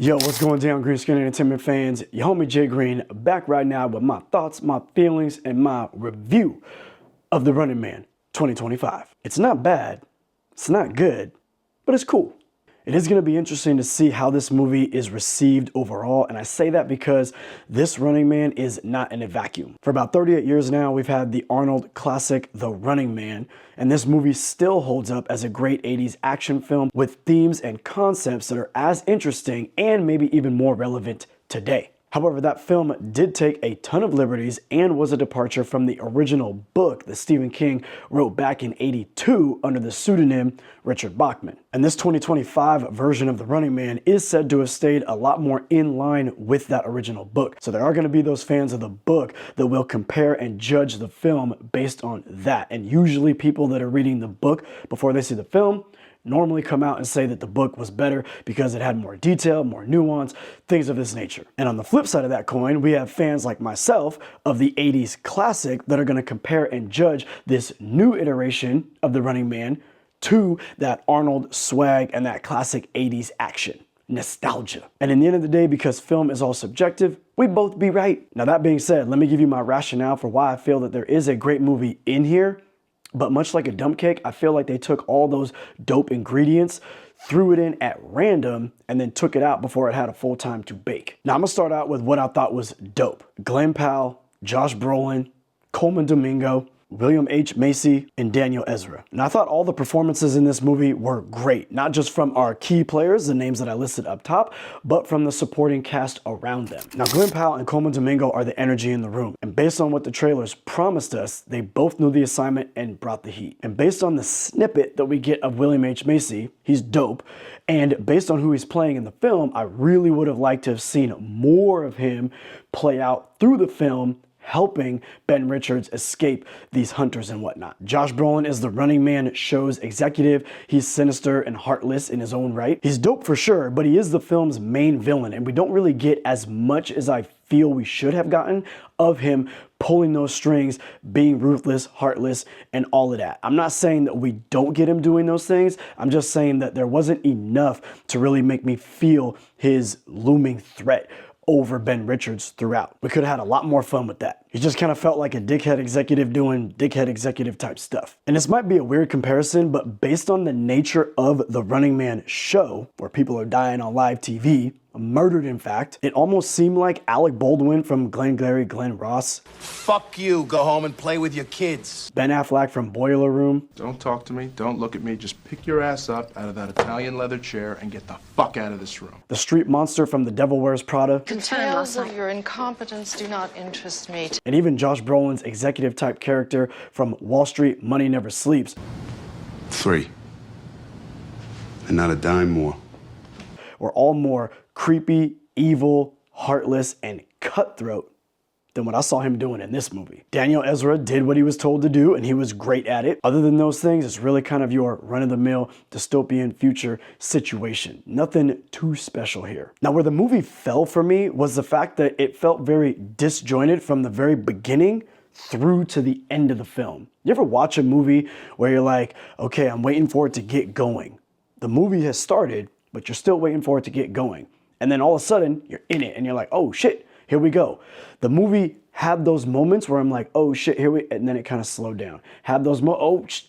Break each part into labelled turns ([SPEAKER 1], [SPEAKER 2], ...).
[SPEAKER 1] Yo, what's going down, Green Screen Entertainment fans? Your homie Jay Green back right now with my thoughts, my feelings, and my review of The Running Man 2025. It's not bad, it's not good, but it's cool. It is going to be interesting to see how this movie is received overall, and I say that because this Running Man is not in a vacuum. For about 38 years now, we've had the Arnold classic, The Running Man, and this movie still holds up as a great 80s action film with themes and concepts that are as interesting and maybe even more relevant today. However, that film did take a ton of liberties and was a departure from the original book that Stephen King wrote back in '82 under the pseudonym Richard Bachman. And this 2025 version of The Running Man is said to have stayed a lot more in line with that original book. So there are going to be those fans of the book that will compare and judge the film based on that. And usually people that are reading the book before they see the film normally come out and say that the book was better because it had more detail, more nuance, things of this nature. And on the flip side of that coin, we have fans like myself of the 80s classic that are going to compare and judge this new iteration of The Running Man to that Arnold swag and that classic 80s action. Nostalgia. And in the end of the day, because film is all subjective, we both be right. Now that being said, let me give you my rationale for why I feel that there is a great movie in here. But much like a dump cake, I feel like they took all those dope ingredients, threw it in at random, and then took it out before it had a full time to bake. Now I'm gonna start out with what I thought was dope. Glen Powell, Josh Brolin, Coleman Domingo, William H. Macy, and Daniel Ezra. And I thought all the performances in this movie were great, not just from our key players, the names that I listed up top, but from the supporting cast around them. Now, Glen Powell and Coleman Domingo are the energy in the room, and based on what the trailers promised us, they both knew the assignment and brought the heat. And based on the snippet that we get of William H. Macy, he's dope, and based on who he's playing in the film, I really would have liked to have seen more of him play out through the film, helping Ben Richards escape these hunters and whatnot. Josh Brolin is the Running Man show's executive. He's sinister and heartless in his own right. He's dope for sure, but he is the film's main villain, and we don't really get as much as I feel we should have gotten of him pulling those strings, being ruthless, heartless, and all of that. I'm not saying that we don't get him doing those things. I'm just saying that there wasn't enough to really make me feel his looming threat over Ben Richards throughout. We could have had a lot more fun with that. He just kind of felt like a dickhead executive doing dickhead executive type stuff. And this might be a weird comparison, but based on the nature of the Running Man show, where people are dying on live TV, murdered in fact, it almost seemed like Alec Baldwin from Glengarry Glen Ross.
[SPEAKER 2] Fuck you, go home and play with your kids.
[SPEAKER 1] Ben Affleck from Boiler Room.
[SPEAKER 3] Don't talk to me, don't look at me, just pick your ass up out of that Italian leather chair and get the fuck out of this room.
[SPEAKER 1] The street monster from The Devil Wears Prada.
[SPEAKER 4] Details of your incompetence do not interest me.
[SPEAKER 1] And even Josh Brolin's executive type character from Wall Street, Money Never Sleeps.
[SPEAKER 5] 3. And not a dime more.
[SPEAKER 1] Were all more creepy, evil, heartless, and cutthroat than what I saw him doing in this movie. Daniel Ezra did what he was told to do, and he was great at it. Other than those things, it's really kind of your run-of-the-mill dystopian future situation. Nothing too special here. Now, where the movie fell for me was the fact that it felt very disjointed from the very beginning through to the end of the film. You ever watch a movie where you're like, okay, I'm waiting for it to get going. The movie has started, but you're still waiting for it to get going. And then all of a sudden, you're in it and you're like, oh shit, here we go. The movie had those moments where I'm like, oh shit, and then it kind of slowed down. Had those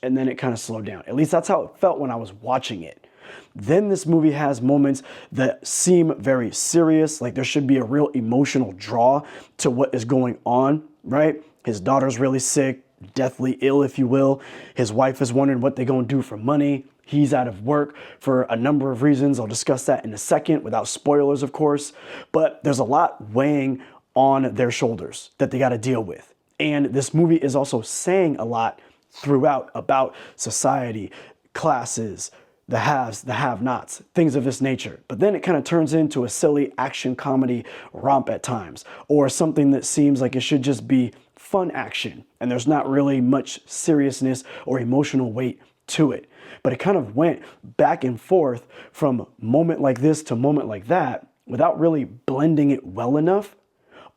[SPEAKER 1] and then it kind of slowed down. At least that's how it felt when I was watching it. Then this movie has moments that seem very serious, like there should be a real emotional draw to what is going on, right? His daughter's really sick, deathly ill, if you will. His wife is wondering what they're gonna do for money. He's out of work for a number of reasons. I'll discuss that in a second without spoilers, of course. But there's a lot weighing on their shoulders that they got to deal with. And this movie is also saying a lot throughout about society, classes, the haves, the have-nots, things of this nature. But then it kind of turns into a silly action comedy romp at times, or something that seems like it should just be fun action. And there's not really much seriousness or emotional weight to it. But it kind of went back and forth from moment like this to moment like that without really blending it well enough,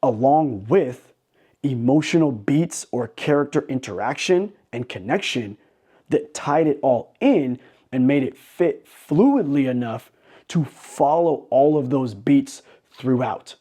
[SPEAKER 1] along with emotional beats or character interaction and connection that tied it all in and made it fit fluidly enough to follow all of those beats throughout.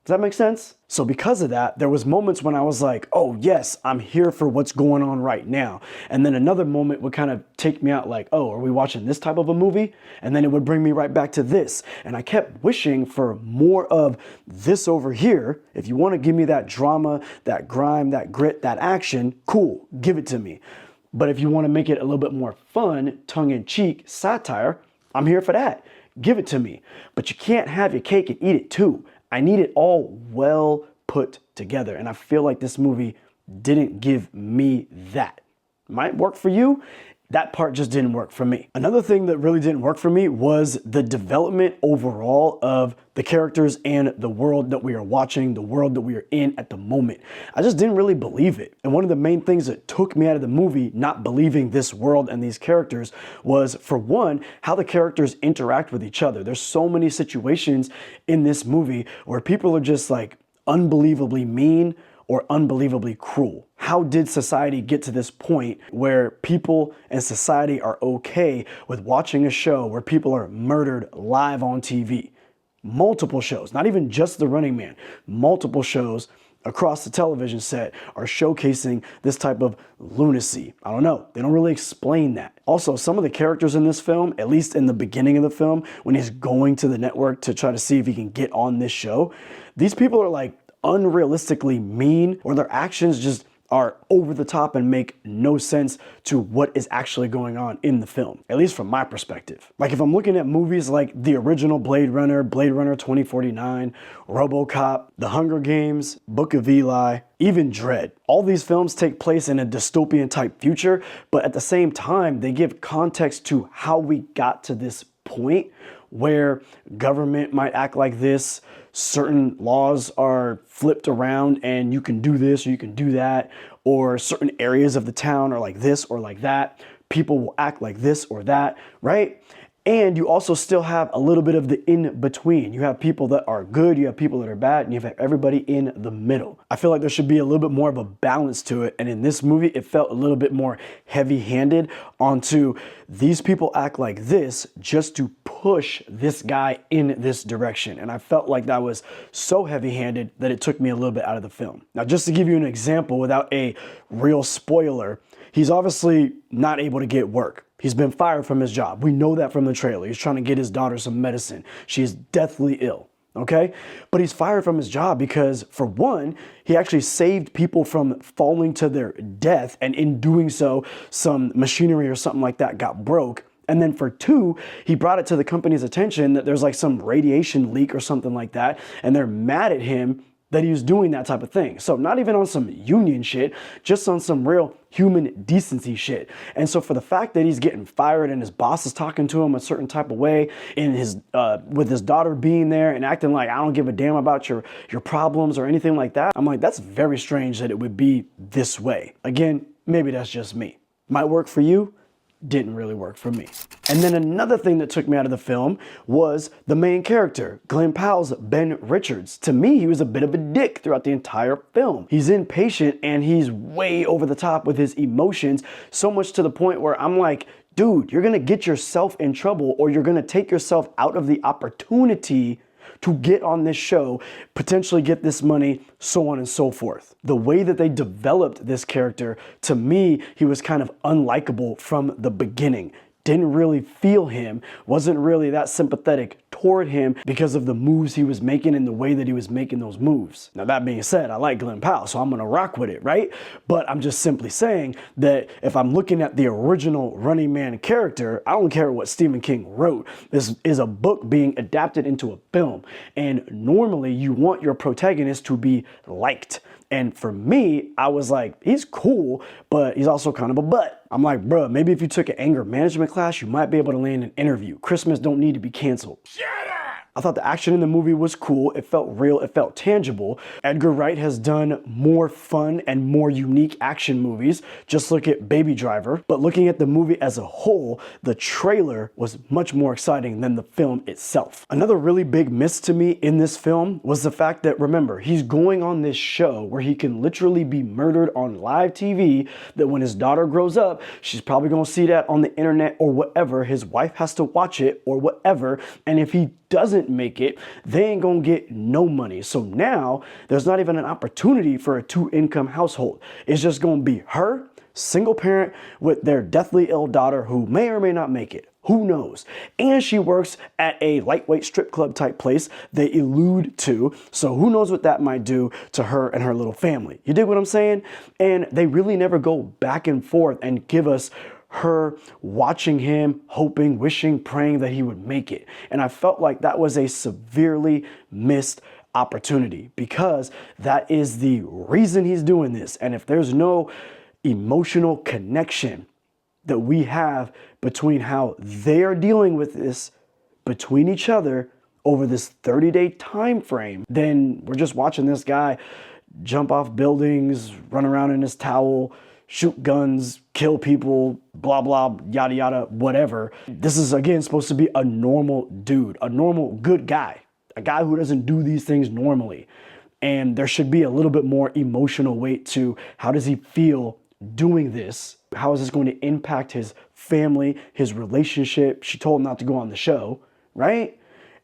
[SPEAKER 1] Does that make sense? So because of that, there was moments when I was like, oh yes, I'm here for what's going on right now. And then another moment would kind of take me out like, oh, are we watching this type of a movie? And then it would bring me right back to this. And I kept wishing for more of this over here. If you want to give me that drama, that grime, that grit, that action, cool, give it to me. But if you want to make it a little bit more fun, tongue-in-cheek, satire, I'm here for that. Give it to me. But you can't have your cake and eat it too. I need it all well put together. And I feel like this movie didn't give me that. Might work for you. That part just didn't work for me. Another thing that really didn't work for me was the development overall of the characters and the world that we are watching, the world that we are in at the moment. I just didn't really believe it. And one of the main things that took me out of the movie, not believing this world and these characters, was, for one, how the characters interact with each other. There's so many situations in this movie where people are just like unbelievably mean or unbelievably cruel. How did society get to this point where people and society are okay with watching a show where people are murdered live on TV? Multiple shows, not even just The Running Man, multiple shows across the television set are showcasing this type of lunacy. I don't know, they don't really explain that. Also, some of the characters in this film, at least in the beginning of the film, when he's going to the network to try to see if he can get on this show, these people are like unrealistically mean, or their actions just are over the top and make no sense to what is actually going on in the film, at least from my perspective. Like if I'm looking at movies like the original Blade Runner 2049, RoboCop, The Hunger Games, Book of Eli, even Dredd. All these films take place in a dystopian type future, but at the same time, they give context to how we got to this point where government might act like this, certain laws are flipped around and you can do this or you can do that, or certain areas of the town are like this or like that. People will act like this or that, right? And you also still have a little bit of the in-between. You have people that are good, you have people that are bad, and you have everybody in the middle. I feel like there should be a little bit more of a balance to it. And in this movie, it felt a little bit more heavy-handed onto these people act like this just to push this guy in this direction. And I felt like that was so heavy-handed that it took me a little bit out of the film. Now, just to give you an example without a real spoiler, he's obviously not able to get work. He's been fired from his job. We know that from the trailer. He's trying to get his daughter some medicine. She is deathly ill, okay? But he's fired from his job because, for one, he actually saved people from falling to their death, and in doing so, some machinery or something like that got broke. And then for two, he brought it to the company's attention that there's like some radiation leak or something like that, and they're mad at him that he was doing that type of thing. So not even on some union shit, just on some real human decency shit. And so for the fact that he's getting fired and his boss is talking to him a certain type of way, in his with his daughter being there and acting like I don't give a damn about your problems or anything like that, I'm like, that's very strange that it would be this way. Again, maybe that's just me. Might work for you. Didn't really work for me. And then another thing that took me out of the film was the main character, Glen Powell's Ben Richards. To me, he was a bit of a dick throughout the entire film. He's impatient and he's way over the top with his emotions, so much to the point where I'm like, dude, you're gonna get yourself in trouble, or you're gonna take yourself out of the opportunity to get on this show, potentially get this money, so on and so forth. The way that they developed this character, to me, he was kind of unlikable from the beginning. Didn't really feel him, wasn't really that sympathetic toward him because of the moves he was making and the way that he was making those moves. Now that being said, I like Glen Powell, so I'm gonna rock with it, right? But I'm just simply saying that if I'm looking at the original Running Man character, I don't care what Stephen King wrote. This is a book being adapted into a film, and normally you want your protagonist to be liked. And for me, I was like, he's cool, but he's also kind of a butt. I'm like, bruh, maybe if you took an anger management class, you might be able to land an interview. Christmas don't need to be canceled.
[SPEAKER 2] Shut up!
[SPEAKER 1] I thought the action in the movie was cool. It felt real. It felt tangible. Edgar Wright has done more fun and more unique action movies. Just look at Baby Driver. But looking at the movie as a whole, the trailer was much more exciting than the film itself. Another really big miss to me in this film was the fact that, remember, he's going on this show where he can literally be murdered on live TV, that when his daughter grows up, she's probably gonna see that on the internet or whatever. His wife has to watch it or whatever. And if he doesn't make it, they ain't gonna get no money. So now there's not even an opportunity for a 2-income household. It's just gonna be her, single parent with their deathly ill daughter who may or may not make it. Who knows? And she works at a lightweight strip club type place they allude to. So who knows what that might do to her and her little family. You dig what I'm saying? And they really never go back and forth and give us her watching him, hoping, wishing, praying that he would make it. And I felt like that was a severely missed opportunity, because that is the reason he's doing this. And if there's no emotional connection that we have between how they are dealing with this between each other over this 30-day time frame, then we're just watching this guy jump off buildings, run around in his towel, shoot guns, kill people, blah, blah, yada, yada, whatever. This is, again, supposed to be a normal dude, a normal good guy, a guy who doesn't do these things normally. And there should be a little bit more emotional weight to how does he feel doing this? How is this going to impact his family, his relationship? She told him not to go on the show, right?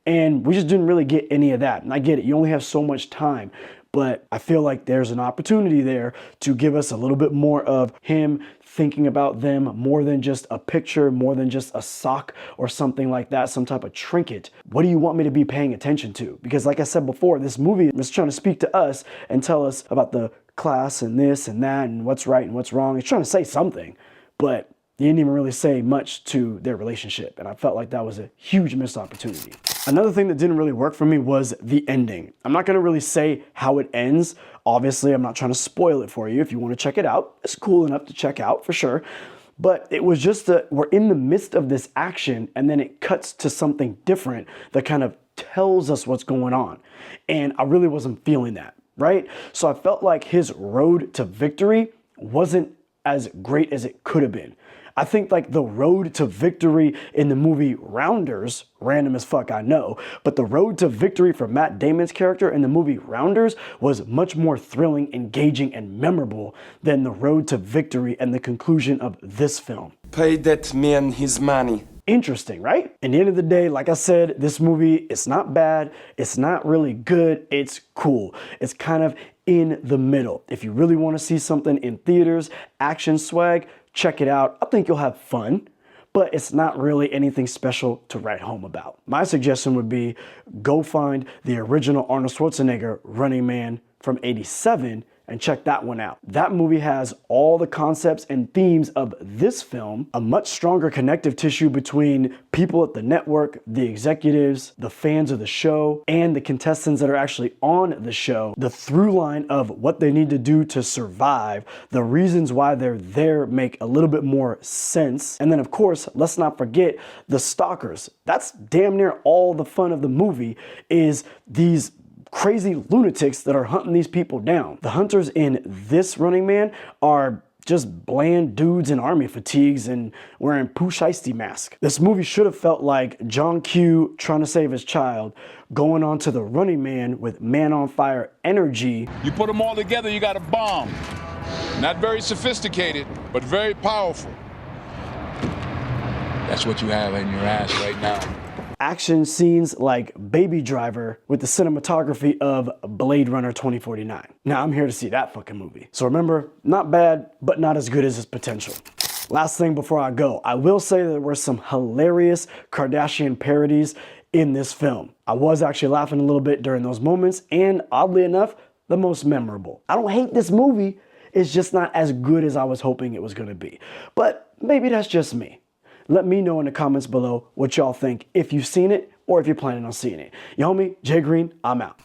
[SPEAKER 1] And we just didn't really get any of that. And I get it, you only have so much time, but I feel like there's an opportunity there to give us a little bit more of him thinking about them, more than just a picture, more than just a sock or something like that, some type of trinket. What do you want me to be paying attention to? Because like I said before, this movie is trying to speak to us and tell us about the class and this and that and what's right and what's wrong. It's trying to say something, but they didn't even really say much to their relationship. And I felt like that was a huge missed opportunity. Another thing that didn't really work for me was the ending. I'm not gonna really say how it ends. Obviously, I'm not trying to spoil it for you. If you wanna check it out, it's cool enough to check out for sure. But it was just that we're in the midst of this action and then it cuts to something different that kind of tells us what's going on. And I really wasn't feeling that, right? So I felt like his road to victory wasn't as great as it could have been. I think like the road to victory in the movie Rounders, random as fuck, I know, but the road to victory for Matt Damon's character in the movie Rounders was much more thrilling, engaging, and memorable than the road to victory and the conclusion of this film.
[SPEAKER 6] Pay that man his money.
[SPEAKER 1] Interesting, right? At the end of the day, like I said, this movie, it's not bad, it's not really good, it's cool. It's kind of in the middle. If you really want to see something in theaters, action swag, check it out. I think you'll have fun, but it's not really anything special to write home about. My suggestion would be go find the original Arnold Schwarzenegger Running Man from '87 and check that one out. That movie has all the concepts and themes of this film, a much stronger connective tissue between people at the network, the executives, the fans of the show, and the contestants that are actually on the show. The through line of what they need to do to survive, the reasons why they're there make a little bit more sense. And then of course, let's not forget the stalkers. That's damn near all the fun of the movie, is these crazy lunatics that are hunting these people down. The hunters in this Running Man are just bland dudes in army fatigues and wearing Pooh Shiesty mask. This movie should have felt like John Q trying to save his child, going on to the Running Man with Man on Fire energy.
[SPEAKER 7] You put them all together, you got a bomb. Not very sophisticated, but very powerful. That's what you have in your ass right now.
[SPEAKER 1] Action scenes like Baby Driver with the cinematography of Blade Runner 2049. Now I'm here to see that fucking movie. So remember, not bad, but not as good as its potential. Last thing before I go, I will say that there were some hilarious Kardashian parodies in this film. I was actually laughing a little bit during those moments, and oddly enough, the most memorable. I don't hate this movie, it's just not as good as I was hoping it was gonna be. But maybe that's just me. Let me know in the comments below what y'all think, if you've seen it or if you're planning on seeing it. Your homie, Jay Green, I'm out.